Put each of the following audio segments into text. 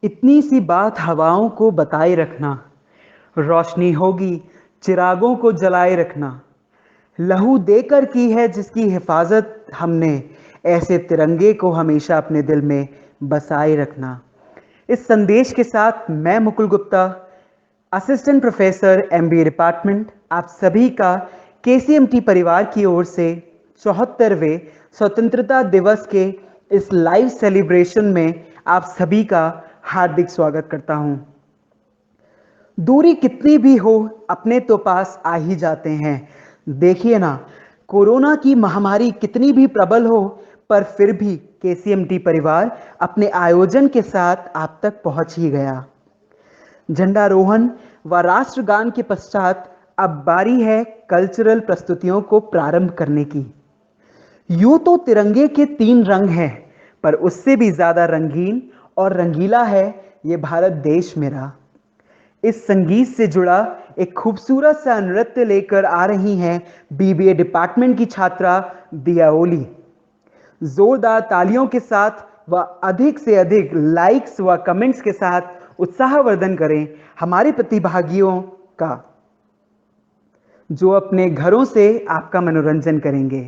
इतनी सी बात हवाओं को बताए रखना, रोशनी होगी चिरागों को जलाए रखना। लहू देकर की है जिसकी हिफाजत हमने, ऐसे तिरंगे को हमेशा अपने दिल में बसाए रखना। इस संदेश के साथ मैं Mukul Gupta, assistant professor MBA department, आप सभी का केसीएमटी परिवार की ओर से 74वें स्वतंत्रता दिवस के इस लाइव सेलिब्रेशन में आप सभी का हार्दिक स्वागत करता हूं। दूरी कितनी भी हो अपने तो पास आ ही जाते हैं। देखिए ना, कोरोना की महामारी कितनी भी प्रबल हो पर फिर भी केसीएमटी परिवार अपने आयोजन के साथ आप तक पहुंच ही गया। झंडारोहण व राष्ट्रगान के पश्चात अब बारी है कल्चरल प्रस्तुतियों को प्रारंभ करने की। यूं तो तिरंगे के 3 रंग हैं, पर उससे भी ज्यादा रंगीन और रंगीला है ये भारत देश मेरा। इस संगीत से जुड़ा एक खूबसूरत सा नृत्य लेकर आ रही हैं बीबीए डिपार्टमेंट की छात्रा दिया ओली। जोरदार तालियों के साथ व अधिक से अधिक लाइक्स व कमेंट्स के साथ उत्साहवर्धन करें हमारे प्रतिभागियों का, जो अपने घरों से आपका मनोरंजन करेंगे।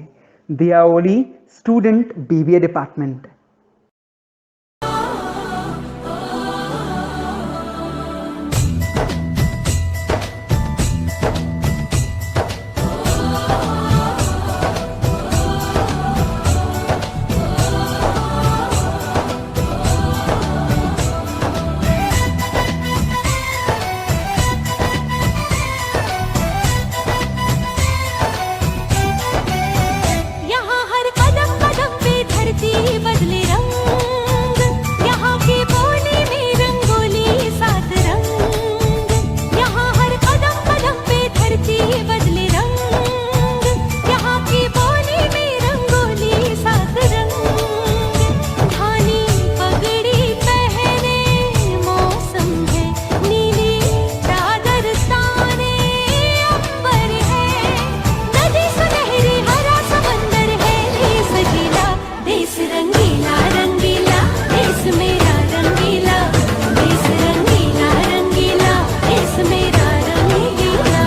दिया ओली, स्टूडेंट बीबीए डिपार्टमेंट। यहाँ हर कदम कदम पे धरती बदले रंग, यहाँ की बोली में रंगोली सात रंग। यहाँ हर कदम कदम पे धरती बदले रंग, यहाँ की बोली में रंगोली सात रंग। धानी पगड़ी पहने मौसम है, नीली चादर ताने अंबर है। नदी सुनहरी हरा समंदर है, देश गीला देश रंगीला रंगीला, देश मेरा रंगीला, देश रंगीला रंगीला, देश मेरा रंगीला।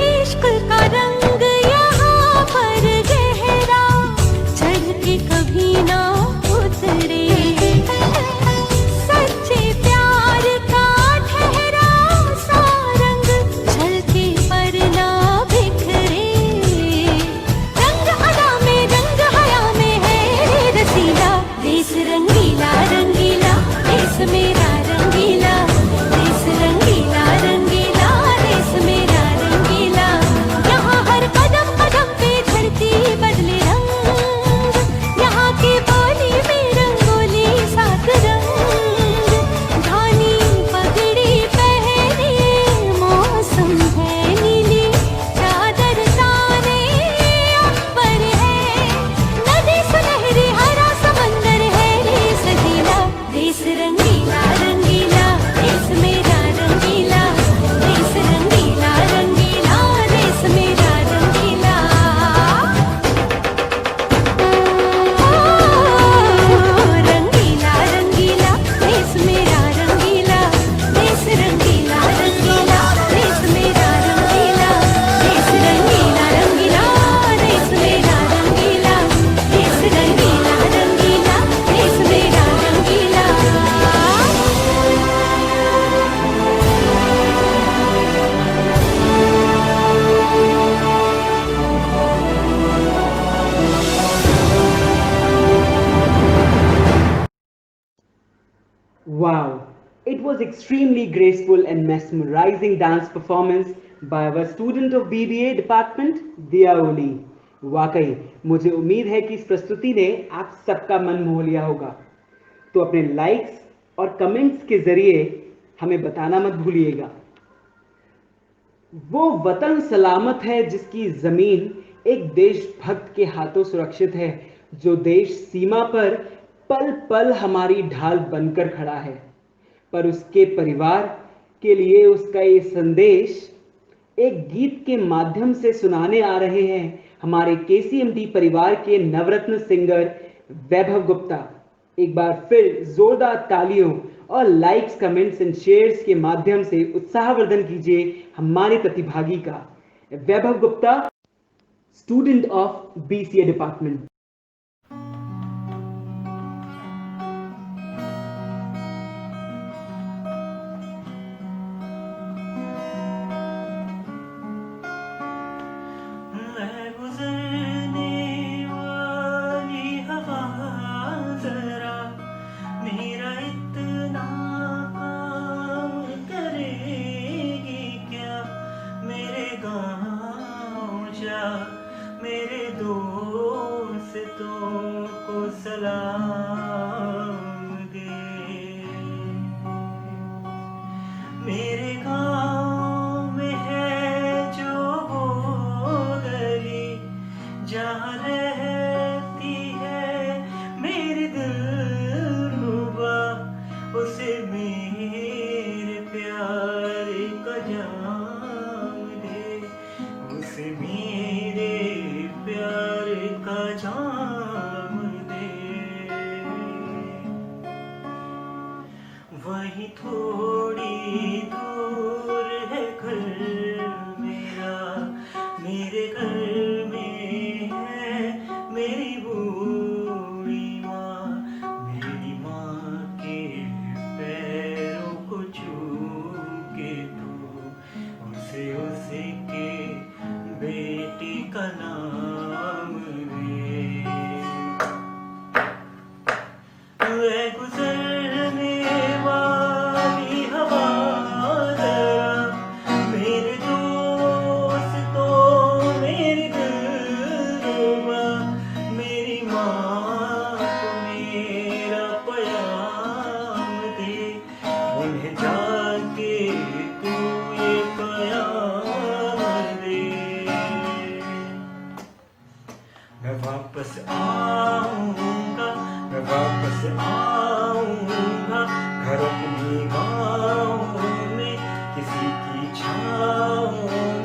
इश्क का रंग यहाँ पर गहरा, चढ़ के कभी ना उतरे। सच्चे प्यार का ठहरा सा रंग, छलके पर ना बिखरे। रंग अदा में रंग हया में है रसीला, देश रंगीला रंगीला, देश मेरा रंगीला, देश रंगीला रंगीला, देश मेरा रंगीला। यहाँ हर कदम कदम पे धरती बदले रंग, यहाँ की बोली में रंगोली सात रंग। धानी पगड़ी पहने मौसम है, नीली चादर ताने अंबर है। नदी सुनहरी हरा समंदर है, देश गीला देश रंगीला रंगीला, देश मेरा रंगीला, देश रंगीला रंगीला, देश मेरा रंगीला। रंगीला रंगीला, देश मेरा रंगीला, देश रंगीला रंगीला, देश मेरा रंगीला, देश रंगीला रंगीला, देश मेरा रंगीला, देश रंगीला रंगीला, देश मेरा रंगीला। Wow, it was extremely graceful and mesmerizing dance performance by our student of BBA department, Dia Oli. वाकई मुझे उम्मीद है कि इस प्रस्तुति ने आप सबका मन मोह लिया होगा। तो अपने लाइक्स और कमेंट्स के जरिए हमें बताना मत भूलिएगा। वो वतन सलामत है जिसकी जमीन एक देशभक्त के हाथों सुरक्षित है, जो देश सीमा पर पल पल हमारी ढाल बनकर खड़ा है। पर उसके परिवार के लिए उसका ये संदेश एक गीत के माध्यम से सुनाने आ रहे हैं हमारे केसीएमडी परिवार के नवरत्न सिंगर वैभव गुप्ता। एक बार फिर जोरदार तालियों और लाइक्स, कमेंट्स एंड शेयर्स के माध्यम से उत्साहवर्धन कीजिए हमारे प्रतिभागी का। Vaibhav Gupta, student of BCA department. मेरे दोस्तों को सलाम दे। मेरे गाँव में है जो वो गली जहाँ रहती है मेरी दिलरुबा, उसे मेरे प्यार का जाम दे, उसे मेरे प्यार का जाम दे। वहीं थोड़ी दूर है घर मेरा, मेरे घर में है मेरी बूढ़ी माँ। मेरी माँ के पैरों को छूम के तू उसे के बेटी का नाम दे। वह गुजरने वाली हवा जरा मेरे दोस्तों, मेरी दिलरुबा, मेरी माँ को मेरा प्याम दे। उन्हें जाके तू ये प्याम दे। मैं वापस आऊंगा, मैं वापस आऊंगा घर अपनी गाँव में, किसी की छाँव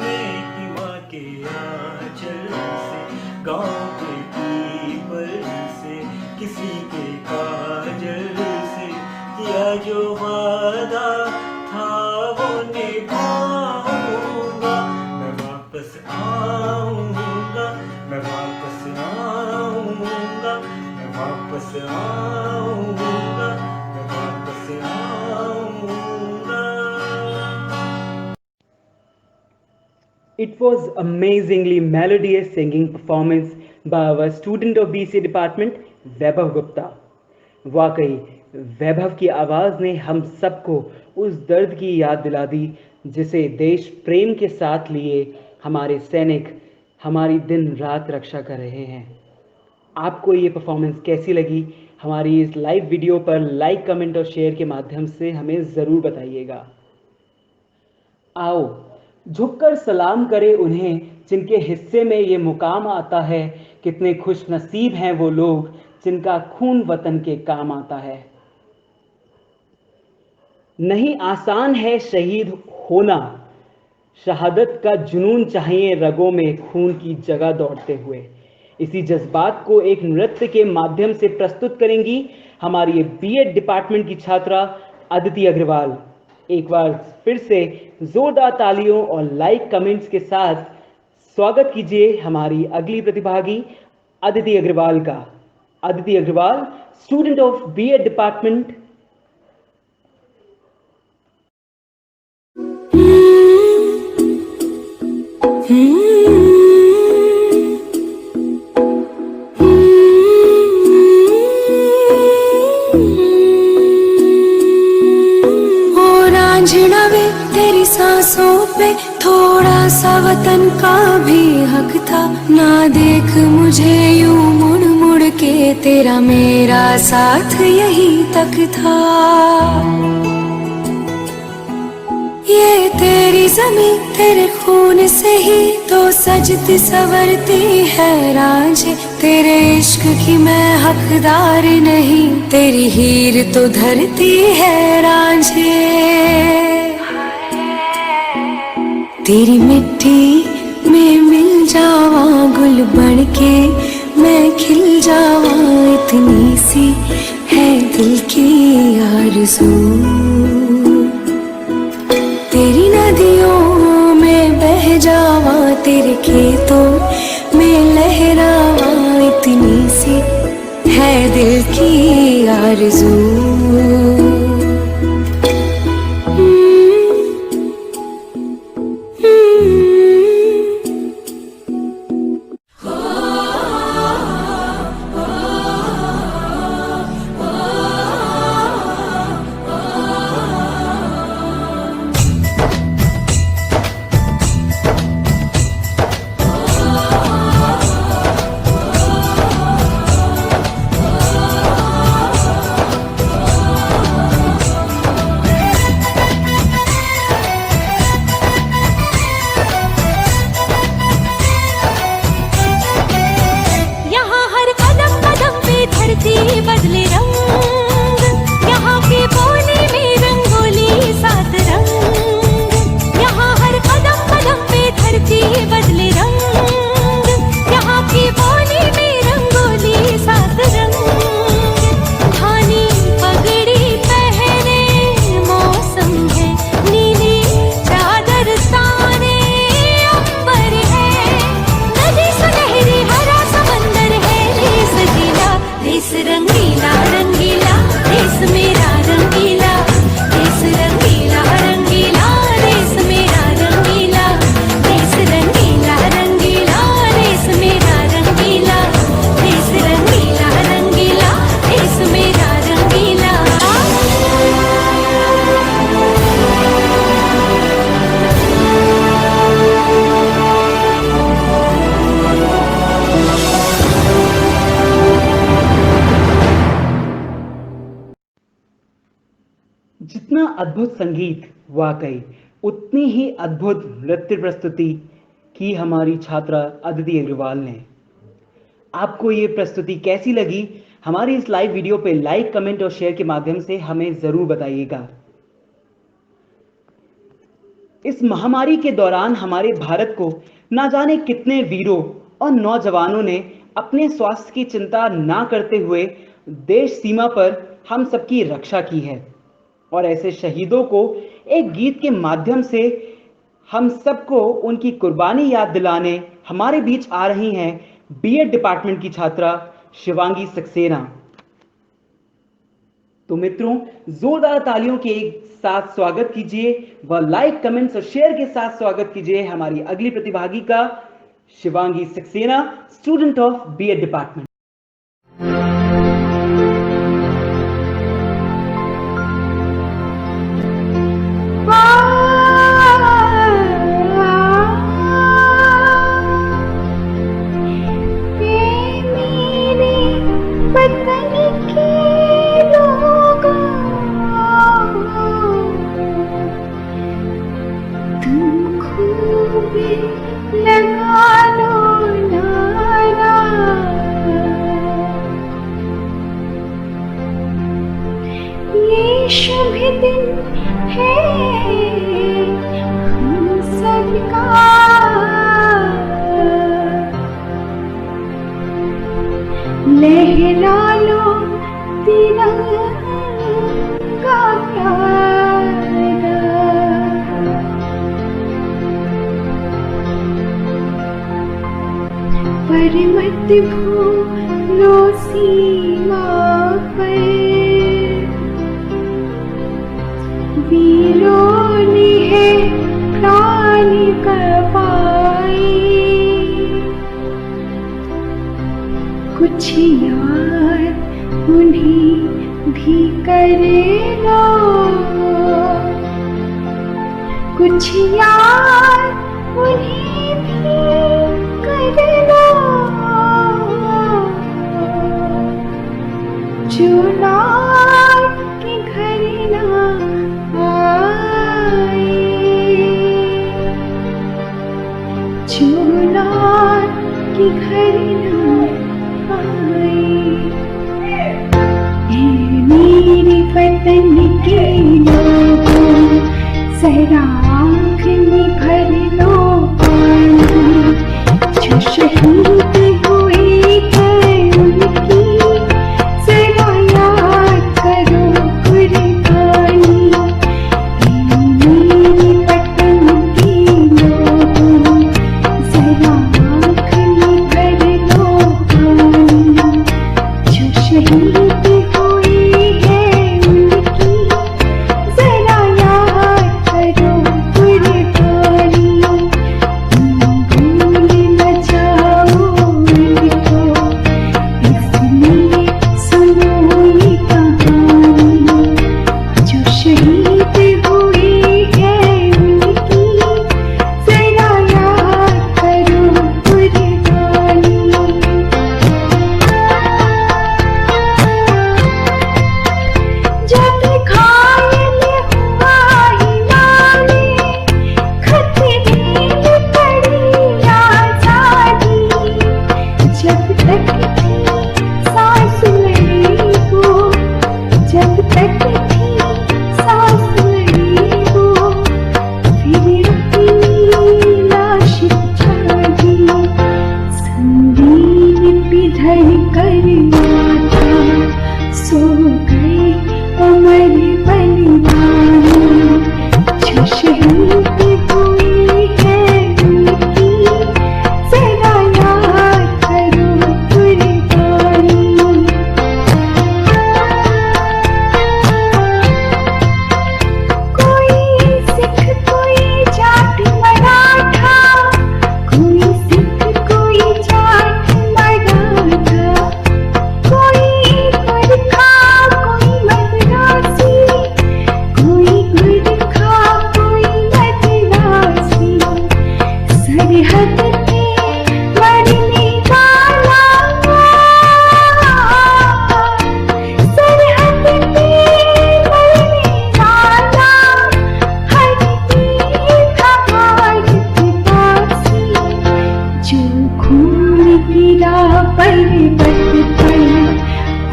में कि माँ के आंचल से, गाँव के पीपल से, किसी के काजल से किया जो वादा था वो निभाऊंगा। मैं वापस आऊंगा, मैं वापस आऊंगा, मैं वापस आऊंगा, मैं वापस आऊंगा। It was amazingly melodious singing performance by our student of BCA department, वैभव गुप्ता। वाकई वैभव की आवाज़ ने हम सबको उस दर्द की याद दिला दी जिसे देश प्रेम के साथ लिए हमारे सैनिक हमारी दिन रात रक्षा कर रहे हैं। आपको ये परफॉर्मेंस कैसी लगी? हमारी इस लाइव वीडियो पर लाइक, कमेंट और शेयर के माध्यम से हमें ज़रूर बताइएगा। आओ झुककर सलाम करें उन्हें जिनके हिस्से में ये मुकाम आता है। कितने खुश नसीब हैं वो लोग जिनका खून वतन के काम आता है। नहीं आसान है शहीद होना, शहादत का जुनून चाहिए रगों में खून की जगह दौड़ते हुए। इसी जज्बात को एक नृत्य के माध्यम से प्रस्तुत करेंगी हमारी ये बीएड डिपार्टमेंट की छात्रा अदिति अग्रवाल। एक बार फिर से जोरदार तालियों और लाइक कमेंट्स के साथ स्वागत कीजिए हमारी अगली प्रतिभागी अदिति अग्रवाल का। Aditi Agrawal, student of BEd department. रांझना वे तेरी मेरी सांसों पे थोड़ा सा वतन का भी हक था। ना देख मुझे यूं मुड़ मुड़ के, तेरा मेरा साथ यही तक था। ये तेरी ज़मीं तेरे खून से ही तो सजती संवरती है रांझे। तेरे इश्क की मैं हकदार नहीं, तेरी हीर तो धरती है रांझे। तेरी मिट्टी में मिल जावा गुल बन के, मैं खिल जावा, इतनी सी है दिल की आरज़ू। तेरी नदियों में बह जावा, तेरे खेतों में लहरावा, इतनी सी है दिल की आरज़ू। बदले रंग, यहाँ की बोली में रंगोली सात रंग। यहाँ हर कदम कदम पे धरती बदले रंग, यहाँ की बोली में रंगोली सात रंग। धानी पगड़ी पहने मौसम है, नीली चादर ताने अंबर है। नदी सुनहरी हरा समंदर है, देश गीला देश रंगीला रंगीला, देश मेरा रंगीला, देश रंगीला रंगीला, देश मेरा रंगीला, देश रंगीला रंगीला, देश मेरा रंगीला, देश रंगीला रंगीला, देश मेरा रंगीला। जितना अद्भुत संगीत, वाकई उतनी ही अद्भुत नृत्य प्रस्तुति की हमारी छात्रा अदिति अग्रवाल ने। आपको ये प्रस्तुति कैसी लगी? हमारी इस लाइव वीडियो पे लाइक, कमेंट और शेयर के माध्यम से हमें जरूर बताइएगा। इस महामारी के दौरान हमारे भारत को ना जाने कितने वीरों और नौजवानों ने अपने स्वास्थ्य की चिंता ना करते हुए देश सीमा पर हम सबकी रक्षा की है। और ऐसे शहीदों को एक गीत के माध्यम से हम सबको उनकी कुर्बानी याद दिलाने हमारे बीच आ रही हैं बीएड डिपार्टमेंट की छात्रा शिवांगी सक्सेना। तो मित्रों, जोरदार तालियों के एक साथ स्वागत कीजिए व लाइक, कमेंट्स और शेयर के साथ स्वागत कीजिए हमारी अगली प्रतिभागी का, Shivangi Saxena, student of BEd department. शुभ दिन है हम सबका, लहरा लो तिरंगा प्यारा। पर मत भूलो सीमा पर वीरों ने है प्राण गवाए। कुछ याद उन्हें भी करेगा, कुछ याद उन्हें भी करना जो लौट के घर ना आए, जो लौट के घर ना आए। ऐ मेरे वतन के लोगों जरा आँख में भर लो पानी, जो शहीद हुए हैं उनकी जरा याद करो कुर्बानी। ऐ मेरे वतन के लोगों जरा आँख में भर लो पानी, जो शहीद हुए हैं उनकी जरा याद करो कुर्बानी। भूल न जाओ उनको, इसलिए सुनो ये कहानी, जो शहीद हुए हैं उनकी जरा याद करो कुर्बानी। जब घायल हुआ हिमालय, खतरे में पड़ी आजादी, जब तक थी सांस लड़ी वो, जब तक थी सांस लड़ी वो, फिर अपनी लाश बिछा दी। संगीन पे धड़कर आता, सो गए अमर बलिदानी, जो शहीद हुए हैं उनकी जरा याद करो कुर्बानी। कोई सिख कोई जाट मराठा, कोई सिख कोई जाट मराठा, कोई गुरखा कोई मद्रासी, कोई गुरखा कोई मद्रासी, सरहद पे मरने वाला, सरहद पे मरने वाला, हर एक था भारत वासी, जो खून गिरा पर्वत पर,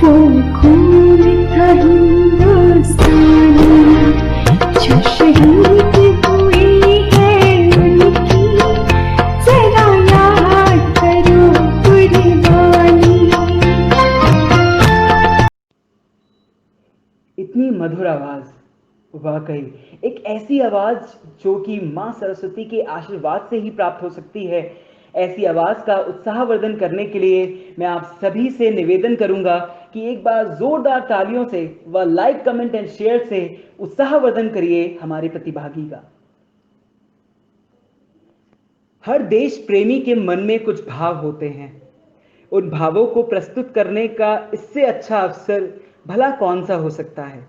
वो खून था हिंदुस्तानी, जो शहीद हुए हैं उनकी जरा याद करो कुर्बानी। इतनी मधुर आवाज, वाकई एक ऐसी आवाज जो कि माँ सरस्वती के आशीर्वाद से ही प्राप्त हो सकती है। ऐसी आवाज का उत्साहवर्धन करने के लिए मैं आप सभी से निवेदन करूंगा कि एक बार जोरदार तालियों से व लाइक, कमेंट एंड शेयर से उत्साहवर्धन करिए हमारे प्रतिभागी का। हर देश प्रेमी के मन में कुछ भाव होते हैं। उन भावों को प्रस्तुत करने का इससे अच्छा अवसर भला कौन सा हो सकता है।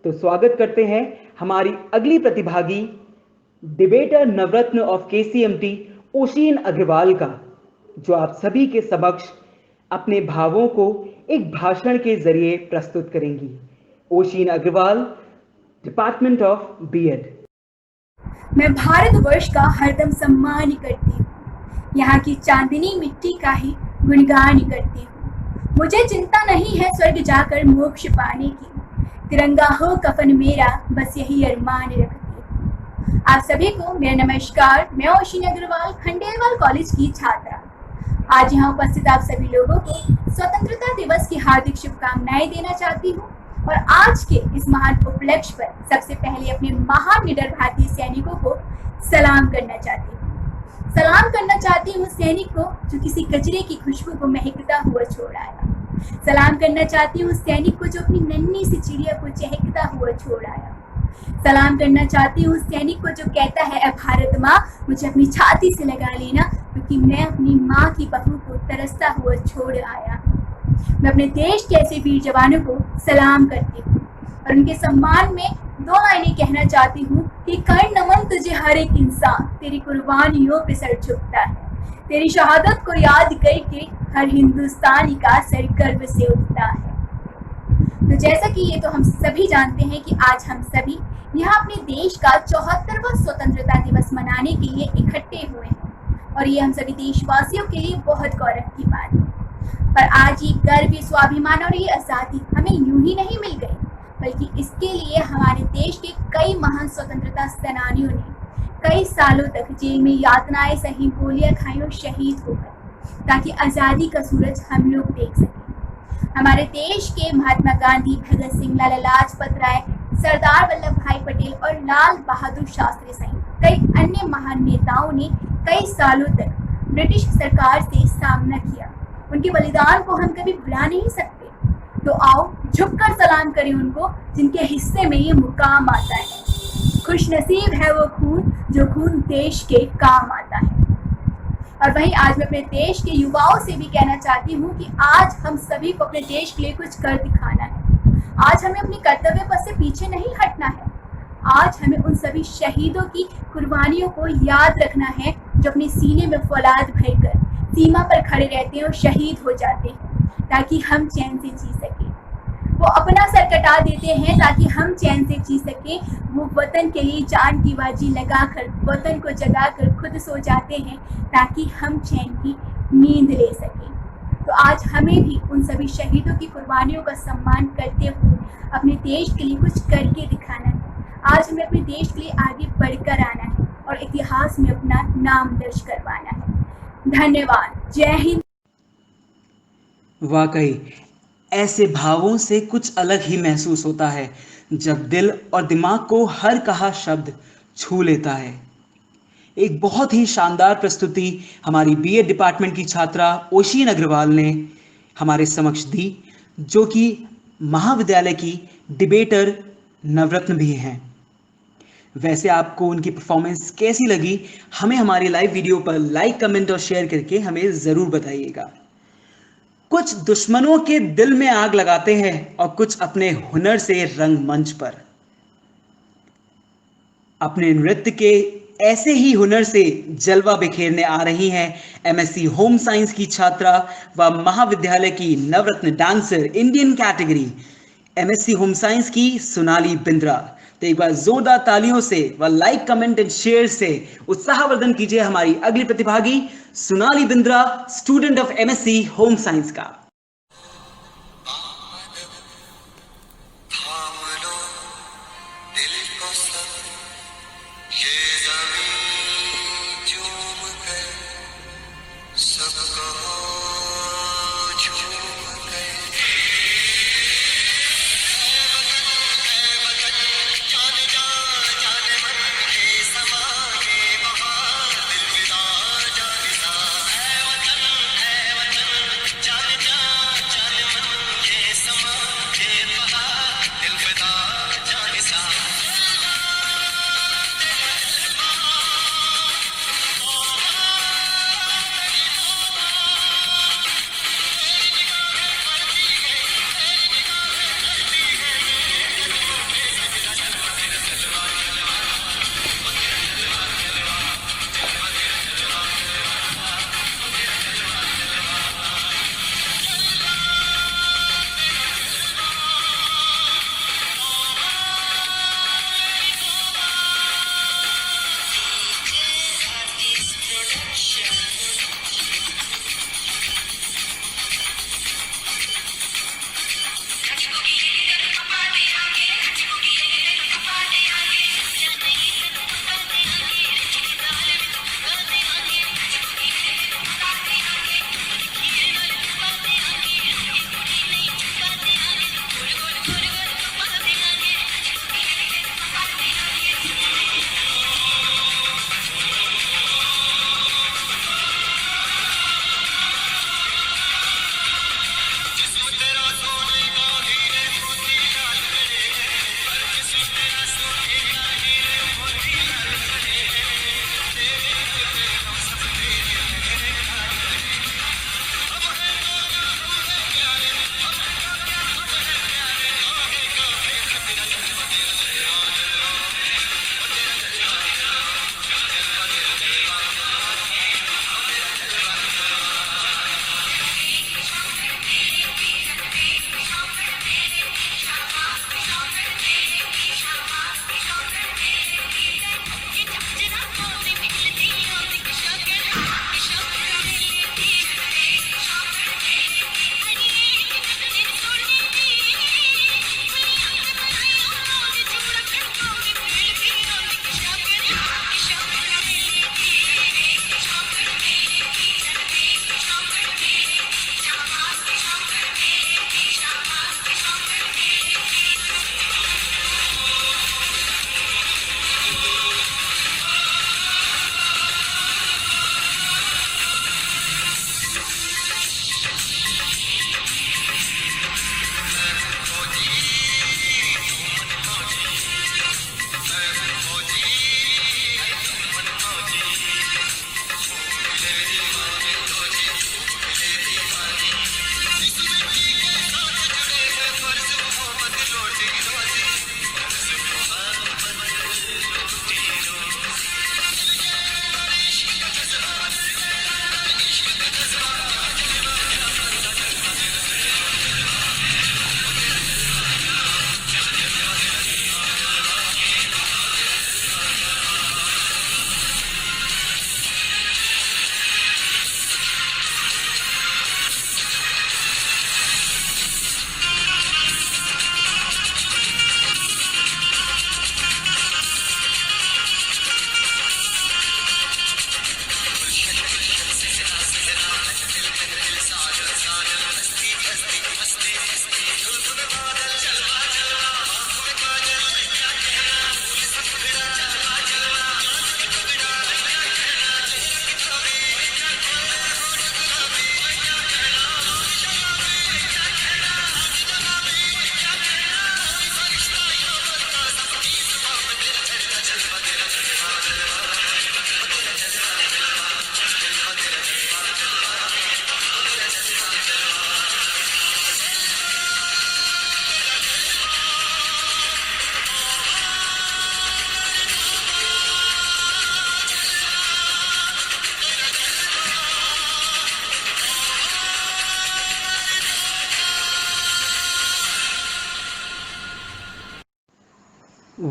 तो स्वागत करते हैं हमारी अगली प्रतिभागी, डिबेटर नवरत्न ऑफ KCMT ओशिन अग्रवाल का, जो आप सभी के समक्ष अपने भावों को एक भाषण के जरिए प्रस्तुत करेंगी। Oshin Agarwal, department of BEd। मैं भारतवर्ष का हरदम सम्मान करती हूँ, यहाँ की चांदनी मिट्टी का ही गुणगान करती हूँ। मुझे चिंता नहीं है स्वर्ग जाकर मोक्ष पाने की, तिरंगा हो कफन मेरा, बस यही अरमान रखती हूँ। आप सभी को मेरा नमस्कार। मैं ओशिन अग्रवाल, खंडेलवाल कॉलेज की छात्रा। आज यहाँ उपस्थित आप सभी लोगों को स्वतंत्रता दिवस की हार्दिक शुभकामनाएं देना चाहती हूँ और आज के इस महान उपलक्ष्य पर सबसे पहले अपने महान निडर भारतीय सैनिकों को सलाम करना चाहती हूँ। सलाम करना चाहती हूँ सैनिक को जो किसी कचरे की खुशबू को महकता हुआ छोड़ आया। सलाम करना चाहती हूँ सैनिक को जो अपनी नन्ही सी चिड़िया को चहकता हुआ छोड़ आया। सलाम करना चाहती हूँ सैनिक को जो कहता है ए भारत माँ, मुझे अपनी छाती से लगा लेना क्योंकि मैं अपनी माँ की बहू को तरसता हुआ छोड़ आया। मैं अपने देश के ऐसे वीर जवानों को सलाम करती हूँ और उनके सम्मान में दो लाइनें कहना चाहती हूँ कि कर नमन तुझे हर एक इंसान, तेरी कुर्बानियों पे सर झुकता है। तेरी शहादत को याद करके हर हिंदुस्तानी का सर गर्व से उठता है। तो जैसा कि ये तो हम सभी जानते हैं कि आज हम सभी यहाँ अपने देश का 74वां स्वतंत्रता दिवस मनाने के लिए इकट्ठे हुए हैं और ये हम सभी देशवासियों के लिए बहुत गौरव की बात है। पर आज ये गर्व, ये स्वाभिमान और ये आज़ादी हमें यूं ही नहीं मिल गई, बल्कि इसके लिए हमारे देश के कई महान स्वतंत्रता सेनानियों ने कई सालों तक जेल में यातनाएं सही, गोलियां खाई और शहीद हो गए ताकि आज़ादी का सूरज हम लोग देख सकें। हमारे देश के महात्मा गांधी, भगत सिंह, लाला लाजपत राय, सरदार वल्लभ भाई पटेल और लाल बहादुर शास्त्री सहित कई अन्य महान नेताओं ने कई सालों तक ब्रिटिश सरकार से सामना किया। उनके बलिदान को हम कभी भुला नहीं सकते। तो आओ झुककर सलाम करें उनको जिनके हिस्से में ये मुकाम आता है। खुश नसीब है वो खून जो खून देश के काम आता है। और वहीं आज मैं अपने देश के युवाओं से भी कहना चाहती हूँ कि आज हम सभी को अपने देश के लिए कुछ कर दिखाना है। आज हमें अपने कर्तव्य पथ से पीछे नहीं हटना है। आज हमें उन सभी शहीदों की कुर्बानियों को याद रखना है जो अपने सीने में फौलाद भरकर सीमा पर खड़े रहते हैं और शहीद हो जाते हैं ताकि हम चैन से जी सकें। वो अपना सर कटा देते हैं ताकि हम चैन से जी सकें। वो वतन के लिए जान की बाजी लगाकर वतन को जगाकर खुद सो जाते हैं ताकि हम चैन की नींद ले सकें। तो आज हमें भी उन सभी शहीदों की कुर्बानियों का सम्मान करते हुए अपने देश के लिए कुछ करके दिखाना है। आज हमें अपने देश के लिए आगे बढ़कर आना है और इतिहास में अपना नाम दर्ज करवाना है। धन्यवाद। जय हिंद। वाकई ऐसे भावों से कुछ अलग ही महसूस होता है जब दिल और दिमाग को हर कहा शब्द छू लेता है। एक बहुत ही शानदार प्रस्तुति हमारी बीए डिपार्टमेंट की छात्रा ओशीन अग्रवाल ने हमारे समक्ष दी, जो कि महाविद्यालय की डिबेटर नवरत्न भी हैं। वैसे आपको उनकी परफॉर्मेंस कैसी लगी, हमें हमारे लाइव वीडियो पर लाइक, कमेंट और शेयर करके हमें ज़रूर बताइएगा। कुछ दुश्मनों के दिल में आग लगाते हैं और कुछ अपने हुनर से रंगमंच पर अपने नृत्य के ऐसे ही हुनर से जलवा बिखेरने आ रही हैं एमएससी होम साइंस की छात्रा व महाविद्यालय की नवरत्न dancer Indian category MSc home science की सोनाली बिंद्रा। तो एक बार जोरदार तालियों से व लाइक, कमेंट एंड शेयर से उत्साहवर्धन कीजिए हमारी अगली प्रतिभागी Sonali Bindra, student of MSc home science का। जान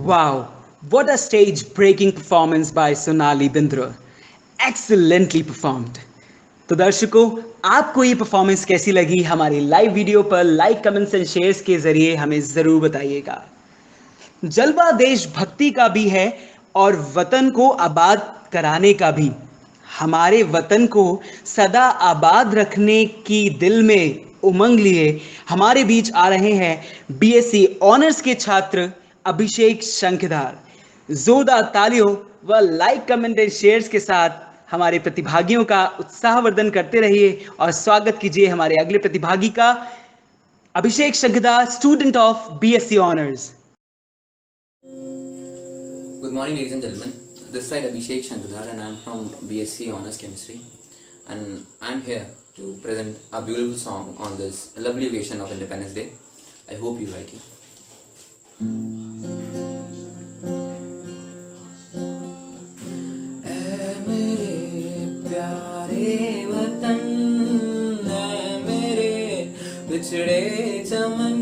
Wow, what a stage breaking performance by Sonali Bindra. Excellently performed. तो दर्शकों, आपको ये परफॉर्मेंस कैसी लगी? हमारी लाइव वीडियो पर लाइक, कमेंट्स एंड शेयर्स के जरिए हमें ज़रूर बताइएगा। जलवा देशभक्ति का भी है और वतन को आबाद कराने का भी। हमारे वतन को सदा आबाद रखने की दिल में उमंग लिए हमारे बीच आ रहे हैं बीएससी ऑनर्स के छात्र अभिषेक शंखधार। जोरदार तालियों व लाइक, कमेंट एंड शेयर्स के साथ हमारे प्रतिभागियों का उत्साहवर्धन करते रहिए और स्वागत कीजिए हमारे अगले प्रतिभागी का, Abhishek Shankhdhar, student of BSc honours. Good morning, ladies and gentlemen. This side Abhishek Shankadhar, and I'm from BSc Honours Chemistry, and I'm here to present a beautiful song on this lovely occasion of Independence Day. I hope you like it. ऐ मेरे प्यारे वतन, ऐ मेरे बिछड़े चमन,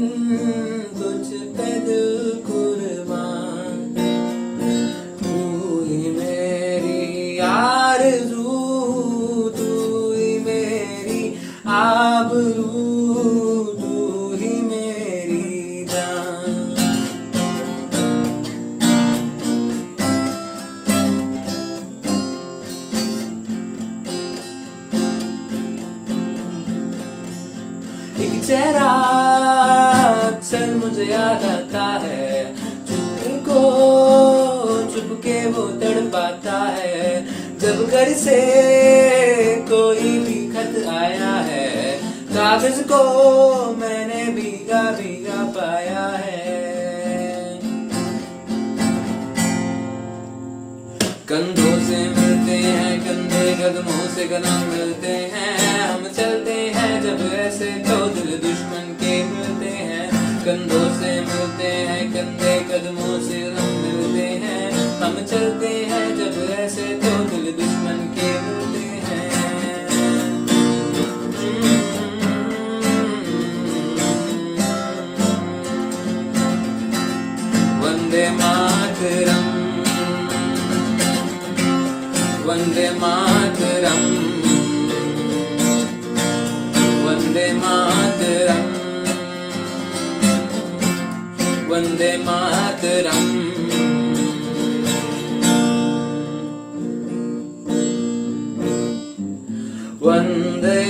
तुझ पे दिल कुर्बान, तू ही मेरी आरज़ू, तू ही मेरी आबरू, तू ही मेरी जान। एक चेहरा अक्सर मुझे याद आता है, चुप के वो तड़पाता है, जब घर से कोई भी खत आया है, कागज को मैंने भीगा भीगा पाया है। कंधों से मिलते हैं कंधे, कदमों से कदम मिलते हैं, हम चलते हैं जब ऐसे तो दिल दुश्मन के मिलते हैं। कंधों से मिलते हैं कंधे, कदमों से कदम मिलते हैं, हम चलते हैं जब ऐसे तो दिल दुश्मन के मिलते हैं। वंदे मातरम, वंदे मातरम, वंदे मातरम, वंदे मातरम। वंदे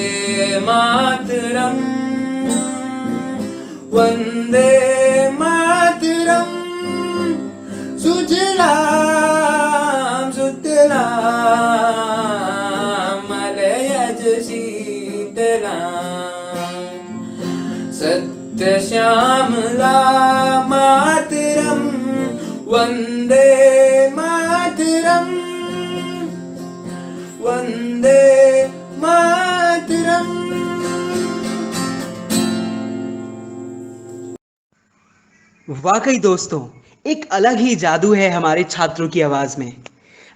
मातरम, वंदे मातरम, सुजलाम सुतलाम मलयज शीतलाम, सत्य श्यामला मातरम, वंदे मातरम, वंदे मातरम। वाकई दोस्तों, एक अलग ही जादू है हमारे छात्रों की आवाज़ में।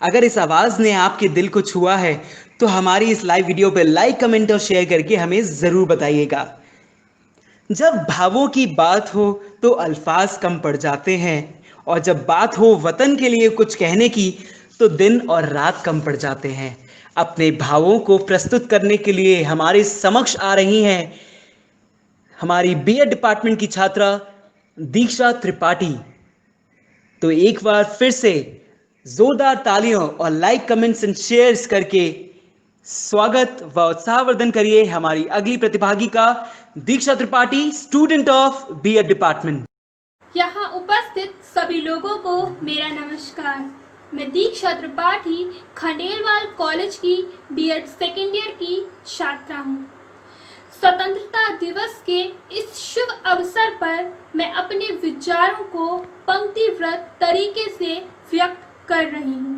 अगर इस आवाज़ ने आपके दिल को छुआ है तो हमारी इस लाइव वीडियो पर लाइक, कमेंट और शेयर करके हमें ज़रूर बताइएगा। जब भावों की बात हो तो अल्फाज कम पड़ जाते हैं, और जब बात हो वतन के लिए कुछ कहने की तो दिन और रात कम पड़ जाते हैं। अपने भावों को प्रस्तुत करने के लिए हमारे समक्ष आ रही हैं हमारी बीएड डिपार्टमेंट की छात्रा दीक्षा त्रिपाठी। तो एक बार फिर से जोरदार तालियों और लाइक, कमेंट्स एंड शेयर्स करके स्वागत व उत्साहवर्धन करिए हमारी अगली प्रतिभागी का, Diksha Tripathi, student of BEd department. यहाँ उपस्थित सभी लोगों को मेरा नमस्कार। मैं दीक्षा त्रिपाठी खंडेलवाल कॉलेज की बीएड सेकेंड ईयर की छात्रा हूँ। स्वतंत्रता दिवस के इस शुभ अवसर पर मैं अपने विचारों को पंक्तिबद्ध तरीके से व्यक्त कर रही हूँ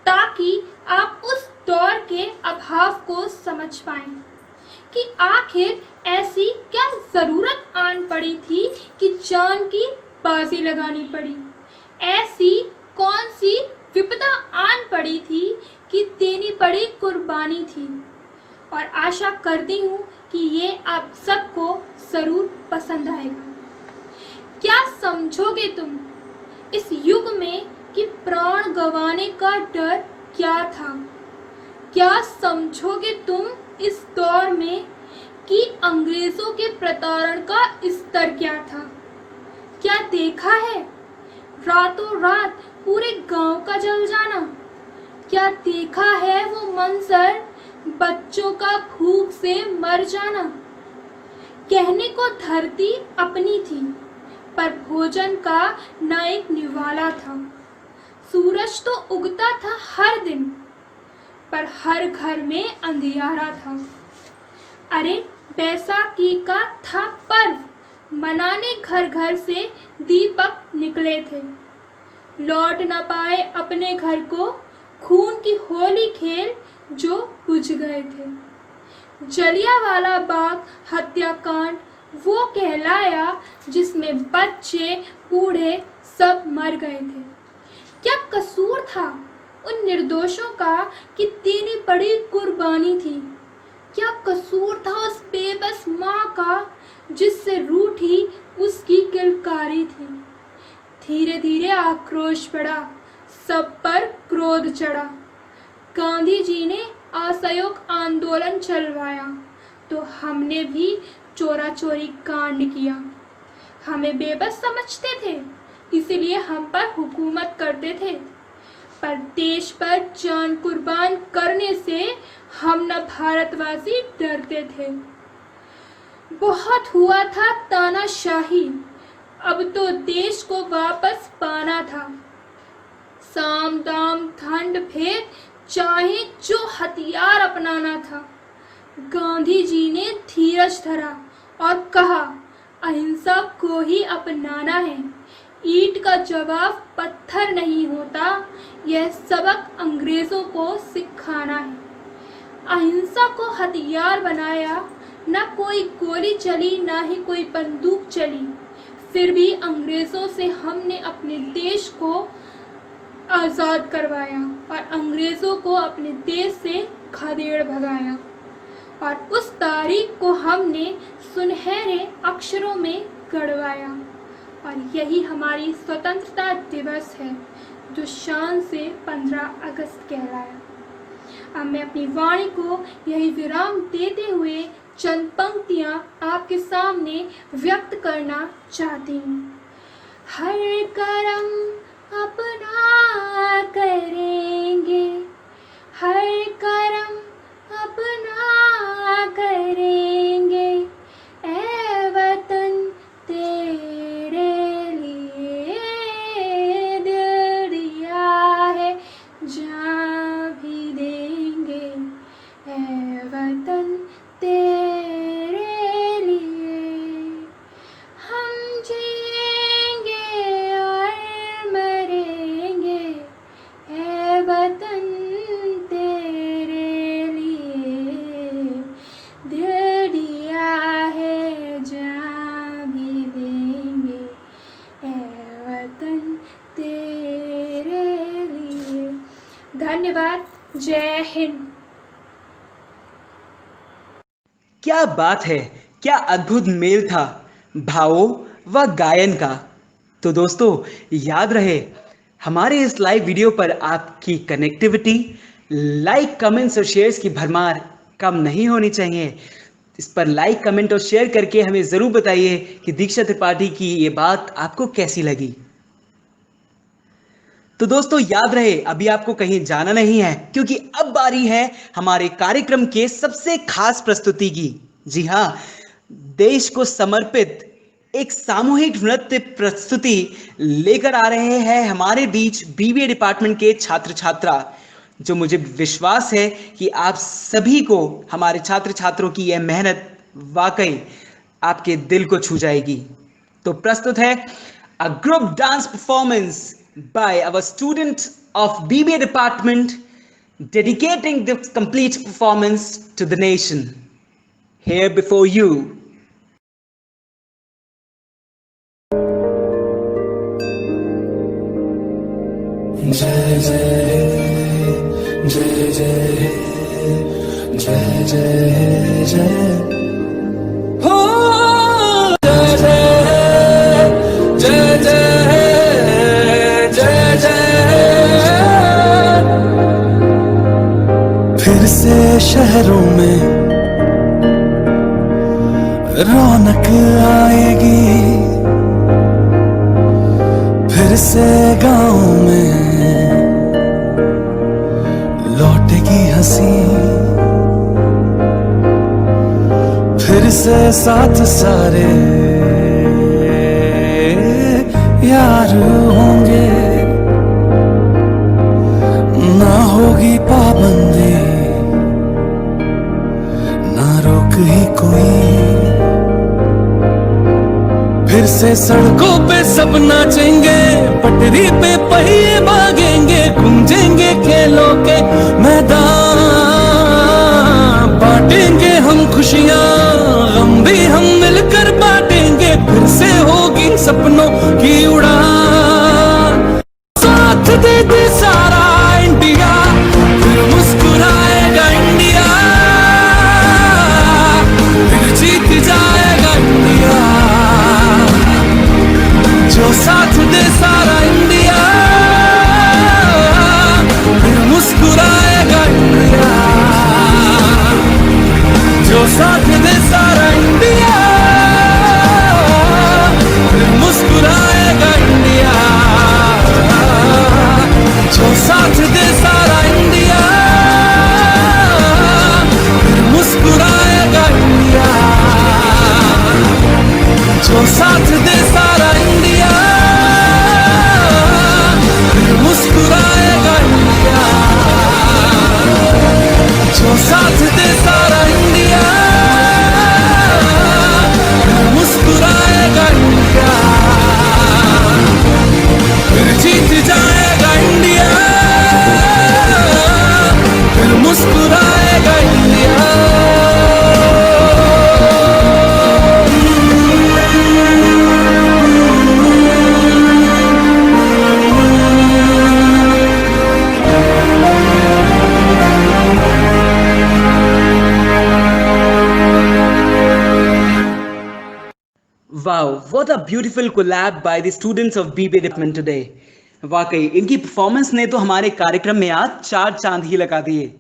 ताकि आप उस दौर के अभाव को समझ पाएं कि आखिर ऐसी क्या जरूरत आन पड़ी थी कि जान की बाजी लगानी पड़ी। ऐसी कौन सी विपदा आन पड़ी थी कि देनी पड़ी कुर्बानी थी। और आशा करती हूँ कि ये आप सबको जरूर पसंद आएगा। क्या समझोगे तुम इस युग में कि प्राण गंवाने का डर क्या था? क्या समझोगे तुम इस दौर में कि अंग्रेजों के प्रताड़न का स्तर क्या था? क्या देखा है रातों रात पूरे गांव का जल जाना? क्या देखा है वो मंजर बच्चों का भूख से मर जाना? कहने को धरती अपनी थी पर भोजन का न एक निवाला था। सूरज तो उगता था हर दिन पर हर घर में अंधियारा था। अरे बैसाखी का था पर्व, मनाने घर घर से दीपक निकले थे। लौट न पाए अपने घर को खून की होली खेल जो बुझ गए थे। जलियांवाला बाग हत्याकांड वो कहलाया जिसमें बच्चे बूढ़े सब मर गए थे। क्या कसूर था उन निर्दोषों का कि देनी पड़ी कुर्बानी थी? क्या कसूर था उस बेबस माँ का जिससे रूठी उसकी किलकारी थी? धीरे धीरे आक्रोश बढ़ा, सब पर क्रोध चढ़ा। गांधी जी ने असहयोग आंदोलन चलवाया तो हमने भी चोरा चोरी कांड किया। हमें बेबस समझते थे इसीलिए हम पर हुकूमत करते थे, पर देश पर जान कुर्बान करने से हम न भारतवासी डरते थे। बहुत हुआ था तानाशाही, अब तो देश को वापस पाना था। साम दाम दंड भेद चाहे जो हथियार अपनाना था। गांधी जी ने धीरज धरा और कहा अहिंसा को ही अपनाना है। ईंट का जवाब पत्थर नहीं होता, यह सबक अंग्रेजों को सिखाना है। अहिंसा को हथियार बनाया, न कोई गोली चली न ही कोई बंदूक चली, फिर भी अंग्रेजों से हमने अपने देश को आज़ाद करवाया और अंग्रेजों को अपने देश से खदेड़ भगाया। और उस तारीख को हमने सुनहरे अक्षरों में गढ़वाया। और यही हमारी स्वतंत्रता दिवस है जो शान से 15 अगस्त कहलाया। अब मैं अपनी वाणी को यही विराम देते हुए चंद पंक्तियां आपके सामने व्यक्त करना चाहती हूँ। हर कर्म अपना करेंगे, हर कर्म अपना करेंगे, ऐ वतन तेरे लिए दिल दिया है जान भी देंगे, ऐ वतन तेरे लिए हम जिएंगे और मरेंगे, ऐ वतन तेरे लिए दिल दिया है जान भी देंगे, ऐ वतन तेरे लिए। धन्यवाद। जय हिंद। क्या बात है, क्या अद्भुत मेल था भावों व गायन का। तो दोस्तों याद रहे, हमारे इस लाइव वीडियो पर आपकी कनेक्टिविटी, लाइक, कमेंट्स और शेयर्स की भरमार कम नहीं होनी चाहिए। इस पर लाइक, कमेंट और शेयर करके हमें ज़रूर बताइए कि दीक्षा त्रिपाठी की ये बात आपको कैसी लगी। तो दोस्तों याद रहे, अभी आपको कहीं जाना नहीं है, क्योंकि अब बारी है हमारे कार्यक्रम के सबसे खास प्रस्तुति की। जी हाँ, देश को समर्पित एक सामूहिक नृत्य प्रस्तुति लेकर आ रहे हैं हमारे बीच बीबीए डिपार्टमेंट के छात्र छात्रा, जो मुझे विश्वास है कि आप सभी को हमारे छात्र छात्रों की यह मेहनत वाकई आपके दिल को छू जाएगी। तो प्रस्तुत है a group dance performance by our student of BBA department, dedicating this complete performance to the nation. Here before you. जय जय जय जय जय जय जय हो जय जय जय जय जय फिर से शहरों में रौनक आएगी, फिर से गाँव में लौटेगी हंसी, फिर से साथ सारे यार होंगे, ना होगी पाबंदी, ना रोक ही कोई, फिर से सड़कों पे सब नाचेंगे, पटरी पे पहिए भागेंगे, गूंजेंगे खेलों के मैदान, बांटेंगे हम खुशियां, गम भी हम मिलकर बांटेंगे, फिर से होगी सपनों की उड़ान, साथ दे दे सारा इंडिया, फिर मुस्कुराएगा इंडिया, फिर जीत जाएगा इंडिया, जो साथ दे सारा इंडिया, फिर मुस्कुराएगा इंडिया, जो साथ दे सारा इंडिया, फिर मुस्कुराएगा इंडिया, जो साथ दे सारा इंडिया, फिर मुस्कुराएगा इंडिया, जो साथ दे सारा इंडिया, फिर मुस्कुराएगा इंडिया, जो साथ दे सारा इंडिया, फिर मुस्कुराएगा इंडिया, फिर जीत जाएगा इंडिया, फिर मुस्कुराएगा India. Wow, what a beautiful collab by the students of BBA department today. वाकई इनकी परफॉर्मेंस ने तो हमारे कार्यक्रम में आज चार चांद ही लगा दिए,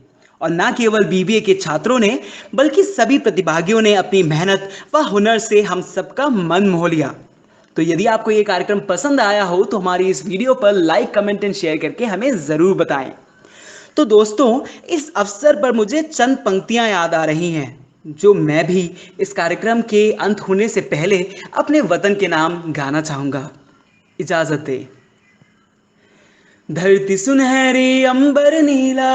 और ना केवल बीबीए के छात्रों ने बल्कि सभी प्रतिभागियों ने अपनी मेहनत व हुनर से हम सबका मन मोह लिया। तो यदि आपको ये कार्यक्रम पसंद आया हो तो हमारी इस वीडियो पर लाइक, कमेंट एंड शेयर करके हमें ज़रूर बताएं। तो दोस्तों, इस अवसर पर मुझे चंद पंक्तियां याद आ रही हैं, जो मैं भी इस कार्यक्रम के अंत होने से पहले अपने वतन के नाम गाना चाहूँगा। इजाज़त दे। धरती सुनहरी अंबर नीला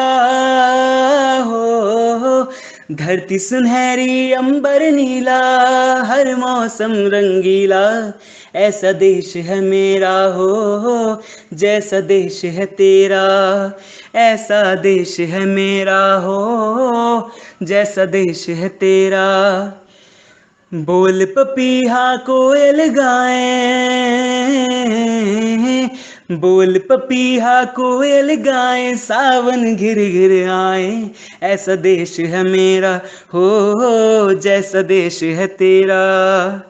हो, धरती सुनहरी अंबर नीला, हर मौसम रंगीला, ऐसा देश है मेरा हो, जैसा देश है तेरा, ऐसा देश है मेरा हो, जैसा देश है तेरा। बोल पपीहा कोयल गाए, बोल पपीहा कोयल गाए, सावन घिर घिर आए, ऐसा देश है मेरा हो, जैसा देश है तेरा।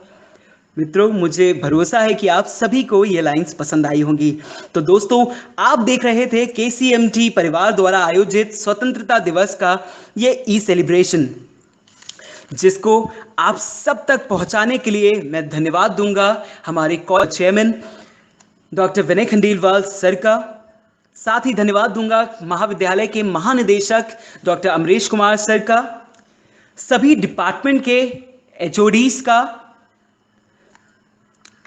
मित्रों, मुझे भरोसा है कि आप सभी को ये लाइंस पसंद आई होंगी। तो दोस्तों, आप देख रहे थे KCMT परिवार द्वारा आयोजित स्वतंत्रता दिवस का ये सेलिब्रेशन, जिसको आप सब तक पहुंचाने के लिए मैं धन्यवाद दूंगा हमारे कॉलेज चेयरमैन डॉक्टर विनय खंडेलवाल सर का, साथ ही धन्यवाद दूंगा महाविद्यालय के महानिदेशक डॉक्टर अमरीश कुमार सर का, सभी डिपार्टमेंट के एचओडीज का,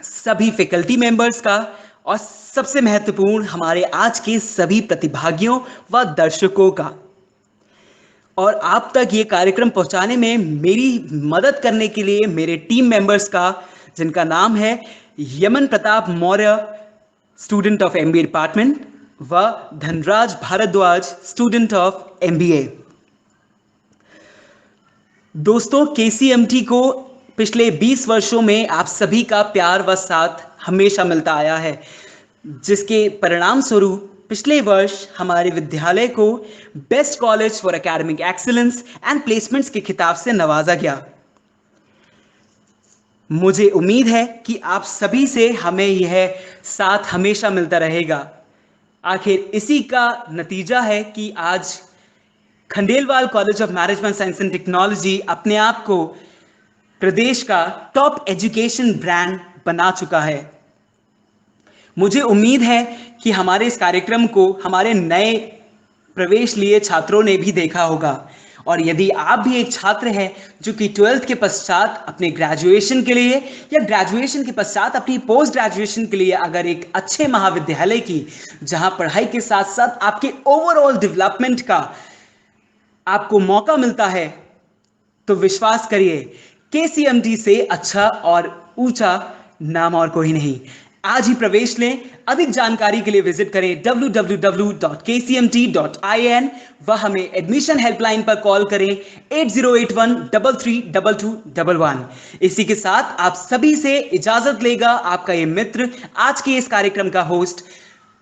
सभी फैकल्टी मेंबर्स का और सबसे महत्वपूर्ण हमारे आज के सभी प्रतिभागियों व दर्शकों का। और आप तक ये कार्यक्रम पहुंचाने में मेरी मदद करने के लिए मेरे टीम मेंबर्स का, जिनका नाम है Yaman Pratap Maurya, student of MBA department, व Dhanraj Bhardwaj, student of MBA. दोस्तों, केसीएमटी को पिछले 20 वर्षों में आप सभी का प्यार व साथ हमेशा मिलता आया है, जिसके परिणाम स्वरूप पिछले वर्ष हमारे विद्यालय को best college for academic excellence and placements के खिताब से नवाजा गया। मुझे उम्मीद है कि आप सभी से हमें यह साथ हमेशा मिलता रहेगा। आखिर इसी का नतीजा है कि आज Khandelwal college of management science and technology अपने आप को प्रदेश का टॉप एजुकेशन ब्रांड बना चुका है। मुझे उम्मीद है कि हमारे इस कार्यक्रम को हमारे नए प्रवेश लिए छात्रों ने भी देखा होगा, और यदि आप भी एक छात्र हैं जो कि 12th के पश्चात अपने ग्रेजुएशन के लिए या ग्रेजुएशन के पश्चात अपनी पोस्ट ग्रेजुएशन के लिए अगर एक अच्छे महाविद्यालय की, जहां पढ़ाई के साथ साथ आपके ओवरऑल डेवलपमेंट का आपको मौका मिलता है, तो विश्वास करिए केसीएमटी से अच्छा और ऊंचा नाम और कोई नहीं। आज ही प्रवेश लें। अधिक जानकारी के लिए विजिट करें www.kcmt.in व हमें एडमिशन हेल्पलाइन पर कॉल करें 8081332211। इसी के साथ आप सभी से इजाजत लेगा आपका ये मित्र, आज के इस कार्यक्रम का host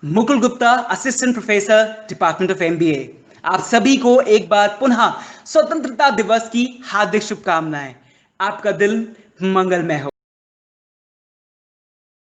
Mukul Gupta, assistant professor, department of MBA. आप सभी को एक बार पुनः स्वतंत्रता दिवस की हार्दिक शुभकामनाएं। आपका दिन मंगलमय हो।